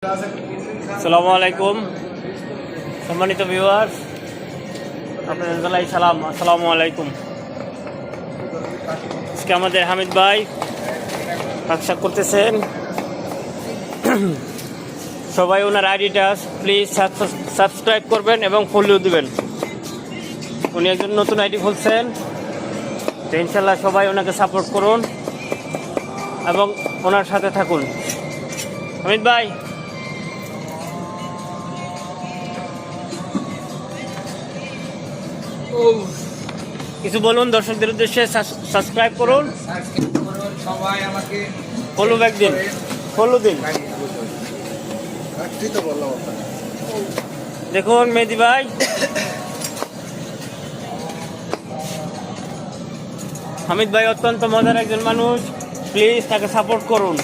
আসসালামু আলাইকুম সম্মানিত ভিউয়ার্স, আপনাদের জানাই সালাম। আসসালামু আলাইকুম। আজকে আমাদের হামিদ ভাই ব্যবসা করতেছেন। সবাই ওনার আইডিটা প্লিজ সাবস্ক্রাইব করবেন এবং ফলো দিবেন। উনি একজন নতুন আইডি খুলছেন, তো ইনশাল্লাহ সবাই ওনাকে সাপোর্ট করুন এবং ওনার সাথে থাকুন। হামিদ ভাই, কিছু বলুন দর্শকদের উদ্দেশ্যে। সাবস্ক্রাইব করুন, সবাই আমাকে ফলো ব্যাক দিন, ফলো দিন। দেখুন মেহেদি ভাই, হামিদ ভাই অত্যন্ত মজার একজন মানুষ, প্লিজ তাকে সাপোর্ট করুন।